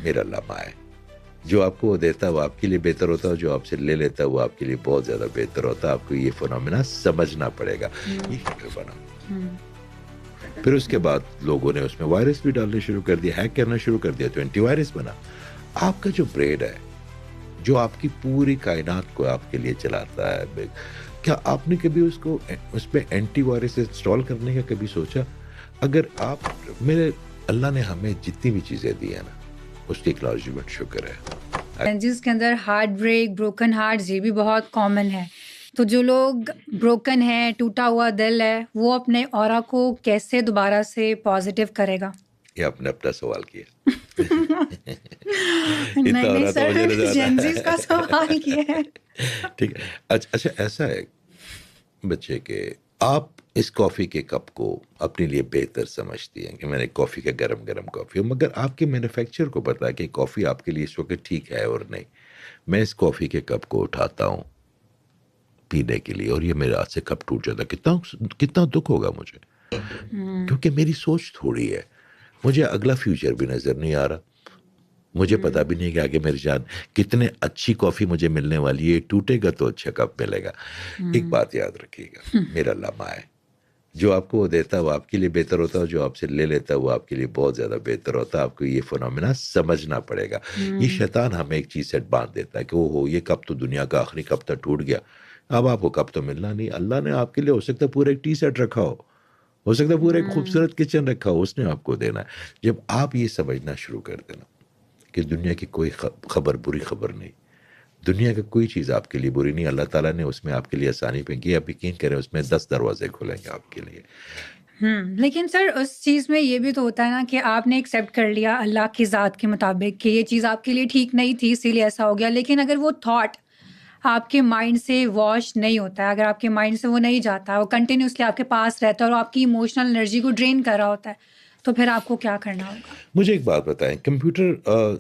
میرا لمحہ ہے. جو آپ کو وہ دیتا ہے وہ آپ کے لیے بہتر ہوتا ہے, جو آپ سے لے لیتا ہے وہ آپ کے لیے بہت زیادہ بہتر ہوتا ہے. آپ کو یہ فنومینا سمجھنا پڑے گا. یہ ہیٹر بنا. پھر اس کے بعد لوگوں نے اس میں وائرس بھی ڈالنے شروع کر دیا, ہیک کرنا شروع کر دیا, تو اینٹی وائرس بنا. آپ کا جو برین ہے جو آپ کی پوری کائنات کو آپ کے لیے چلاتا ہے, کیا آپ نے کبھی اس پہ اینٹی وائرس انسٹال کرنے کا کبھی سوچا؟ اگر آپ, میرے اللہ نے ہمیں جتنی بھی چیزیں دی ہیں نا اس کی اکنالجمنٹ شکر ہے. جس کے اندر ہارٹ بریک, بروکن ہارٹ, یہ بھی بہت کامن ہے. تو جو لوگ بروکن ہے, ٹوٹا ہوا دل ہے, وہ اپنے اورا کو کیسے دوبارہ سے پازیٹیو کرے گا؟ یہ آپ نے اپنا سوال کیا. نہیں سر, جینزیز کا سوال کیا ہے. ٹھیک ہے. اچھا ایسا ہے بچے کہ آپ اس کافی کے کپ کو اپنے لیے بہتر سمجھتی ہیں کہ میں نے کافی کا گرم گرم کافی ہوں, مگر آپ کے مینوفیکچر کو پتا ہے کہ کافی آپ کے لیے اس وقت ٹھیک ہے اور نہیں. میں اس کافی کے کپ کو اٹھاتا ہوں پینے کے لیے اور یہ میرے ہاتھ سے کپ ٹوٹ جاتا ہے, کتنا دکھ ہوگا مجھے, کیونکہ میری سوچ تھوڑی ہے. مجھے اگلا فیوچر بھی نظر نہیں آ رہا. مجھے پتا بھی نہیں کہ آگے میری جان کتنے اچھی کافی مجھے ملنے والی ہے. ٹوٹے گا تو اچھا کپ ملے گا. ایک بات یاد رکھیے گا, میرا لمحہ ہے. جو آپ کو وہ دیتا ہے وہ آپ کے لیے بہتر ہوتا ہے, جو آپ سے لے لیتا ہے وہ آپ کے لیے بہت زیادہ بہتر ہوتا ہے. آپ کو یہ فنومینا سمجھنا پڑے گا. یہ شیطان ہمیں ایک چیز سے باندھ دیتا ہے کہ وہ یہ کپ تو دنیا کا آخری کپ تھا, ٹوٹ گیا, اب آپ کو کپ تو ملنا نہیں. اللہ نے آپ کے لیے ہو سکتا ہے پورا ایک ٹی سیٹ رکھا ہو سکتا ہے پورا ایک خوبصورت کچن رکھا ہو, اس نے آپ کو دینا ہے. جب آپ یہ سمجھنا شروع کر دینا کہ دنیا کی کوئی خبر بری خبر نہیں, دنیا کا کوئی چیز آپ کے لیے بری نہیں, اللہ تعالیٰ نے اس میں آپ کے لیے آسانی پہ کی. آپ یقین کریں اس میں 10 دروازے کھلیں گے آپ کے لیے. لیکن سر اس چیز میں یہ بھی تو ہوتا ہے نا کہ آپ نے ایکسیپٹ کر لیا اللہ کی ذات کے مطابق کہ یہ چیز آپ کے لیے ٹھیک نہیں تھی اسی لیے ایسا ہو گیا, لیکن اگر وہ تھاٹ آپ کے مائنڈ سے واش نہیں ہوتا ہے, اگر آپ کے مائنڈ سے وہ نہیں جاتا, وہ کنٹینیوسلی آپ کے پاس رہتا ہے اور آپ کی ایموشنل انرجی کو ڈرین کر رہا ہوتا ہے, تو پھر آپ کو کیا کرنا ہوگا؟ مجھے ایک بات بتائیں, کمپیوٹر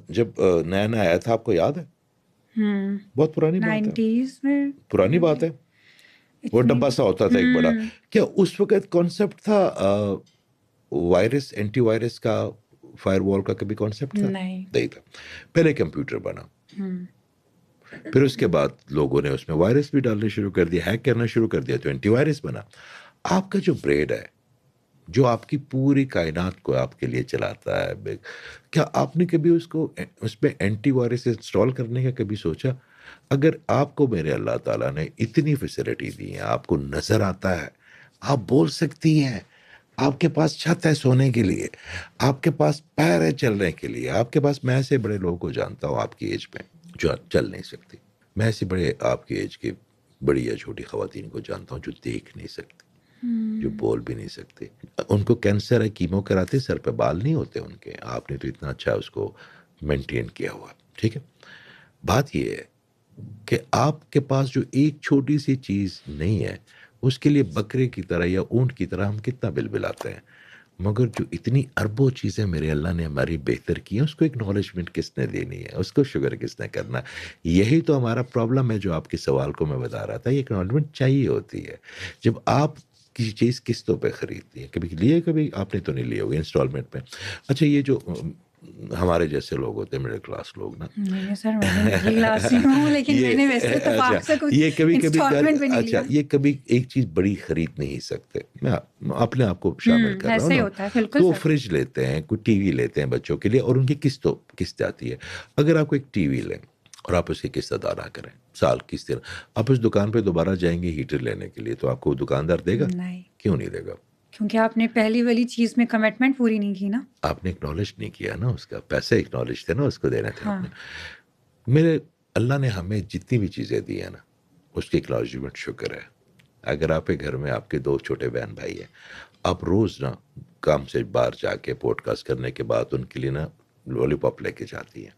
جب نیا نیا آیا تھا آپ کو یاد ہے؟ بہت پرانی بات ہے, 90s میں پرانی بات ہے. وہ ڈبہ سا ہوتا تھا ایک بڑا. کیا اس وقت کانسیپٹ تھا وائرس, اینٹی وائرس کا, فائر وال کا کبھی کانسیپٹ تھا؟ نہیں تھا. پہلے کمپیوٹر بنا, پھر اس کے بعد لوگوں نے اس میں وائرس بھی ڈالنے شروع کر دیا, ہیک کرنا شروع کر دیا, تو اینٹی وائرس بنا. آپ کا جو برین ہے جو آپ کی پوری کائنات کو آپ کے لیے چلاتا ہے, کیا آپ نے کبھی اس پہ اینٹی وائرس انسٹال کرنے کا کبھی سوچا؟ اگر آپ کو میرے اللہ تعالیٰ نے اتنی فیسلٹی دی ہے, آپ کو نظر آتا ہے, آپ بول سکتی ہیں, آپ کے پاس چھت ہے سونے کے لیے, آپ کے پاس پیر ہے چلنے کے لیے, آپ کے پاس, میں ایسے بڑے لوگوں کو جانتا ہوں آپ کی ایج میں جو چل نہیں سکتی, میں ایسے بڑے آپ کی ایج کے بڑی یا چھوٹی خواتین کو جانتا ہوں جو دیکھ نہیں سکتی, جو بول بھی نہیں سکتے. ان کو کینسر ہے, کیمو کراتے, سر پہ بال نہیں ہوتے ان کے. آپ نے تو اتنا اچھا اس کو مینٹین کیا ہوا. ٹھیک ہے, بات یہ ہے کہ آپ کے پاس جو ایک چھوٹی سی چیز نہیں ہے اس کے لیے بکرے کی طرح یا اونٹ کی طرح ہم کتنا بلبلاتے ہیں, مگر جو اتنی اربوں چیزیں میرے اللہ نے ہماری بہتر کی ہیں اس کو اکنالجمنٹ کس نے دینی ہے, اس کو شکر کس نے کرنا ہے. یہی تو ہمارا پرابلم ہے جو آپ کے سوال کو میں بتا رہا تھا. یہ اکنالجمنٹ چاہیے ہوتی ہے جب آپ کسی چیز قسطوں پہ خریدتی ہیں. کبھی آپ نے تو نہیں لیے ہوگے انسٹالمنٹ پہ. اچھا یہ جو ہمارے جیسے لوگ ہوتے ہیں مڈل کلاس لوگ نا, یہ کبھی اچھا یہ کبھی ایک چیز بڑی خرید نہیں سکتے, میں اپنے آپ کو شامل کر رہا ہوں نا, تو فریج لیتے ہیں, کوئی ٹی وی لیتے ہیں بچوں کے لیے اور ان کی قسط آتی ہے. اگر آپ کو ایک ٹی وی لیں اور آپ اس کی قسط ادا نہ کریں, سال قسط, آپ اس دکان پہ دوبارہ جائیں گے ہیٹر لینے کے لیے, تو آپ کو دکاندار دے گا؟ کیوں نہیں دے گا؟ کیونکہ آپ نے پہلی والی چیز میں کمٹمنٹ پوری نہیں کی نا, آپ نے اکنالج نہیں کیا نا, اس کا پیسے اکنالج تھے نا, اس کو دینے تھے آپ نے. میرے اللہ نے ہمیں جتنی بھی چیزیں دی ہیں نا اس کی اکنالجمنٹ شکر ہے. اگر آپ کے گھر میں آپ کے 2 چھوٹے بہن بھائی ہیں, آپ روز نا کام سے باہر جا کے پوڈ کاسٹ کرنے کے بعد ان کے لیے نا لولی پاپ لے کے جاتی ہیں,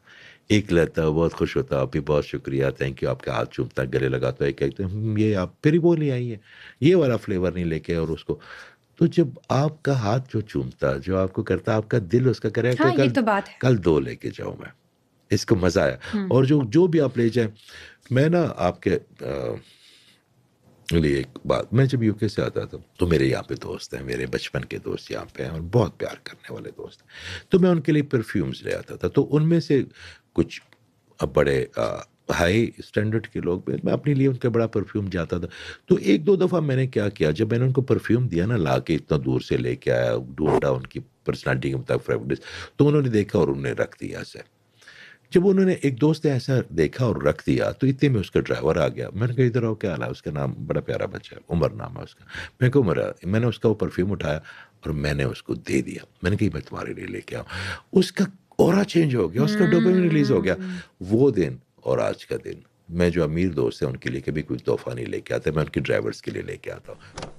ایک لیتا ہے, بہت خوش ہوتا ہے, آپ بھی بہت شکریہ, تھینک یو, آپ کے ہاتھ چومتا ہے, گلے لگاتا ہے, کہتے ہیں یہ آپ پھر وہ لے آئی ہے, یہ والا فلیور نہیں لے کے, اور اس کو, تو جب آپ کا ہاتھ جو چومتا, جو آپ کو کرتا, آپ کا دل اس کا کرے کہ کل 2 لے کے جاؤں میں, اس کو مزہ آیا. اور جو بھی آپ لے جائیں, میں نا آپ کے لیے ایک بات، میں جب UK سے آتا تھا تو میرے یہاں پہ دوست ہیں، میرے بچپن کے دوست یہاں پہ ہیں اور بہت پیار کرنے والے دوست ہیں، تو میں ان کے لیے پرفیومز لے آتا تھا، تو ان میں سے کچھ بڑے ہائی اسٹینڈرڈ کے لوگ، میں اپنے لیے ان کا بڑا پرفیوم جاتا تھا. تو ایک دو دفعہ میں نے کیا کیا، جب میں نے ان کو پرفیوم دیا نا لا کے، اتنا دور سے لے کے آیا، ڈھونڈا ان کی پرسنالٹی کے مطابق فریگرنس، تو انہوں نے دیکھا اور انہوں نے رکھ دیا ایسے. جب انہوں نے ایک دوست نے ایسا دیکھا اور رکھ دیا تو اتنے میں اس کا ڈرائیور آ گیا. میں نے کہا ادھر آؤ، کیا حال ہے؟ اس کا نام بڑا پیارا بچہ ہے، عمر نام ہے اس کا. میں کہا عمر، میں نے اس کا وہ پرفیوم اٹھایا اور میں نے اس کو دے دیا. میں نے کہا میں تمہارے لیے لے کے آؤں. اس کا اورا چینج ہو گیا، اس کا ڈوپامین ریلیز ہو گیا. وہ دن اور آج کا دن، میں جو امیر دوست ہیں ان کے لیے کبھی کوئی تحفہ نہیں لے کے آتا، میں ان کے ڈرائیورس کے لیے لے کے آتا ہوں.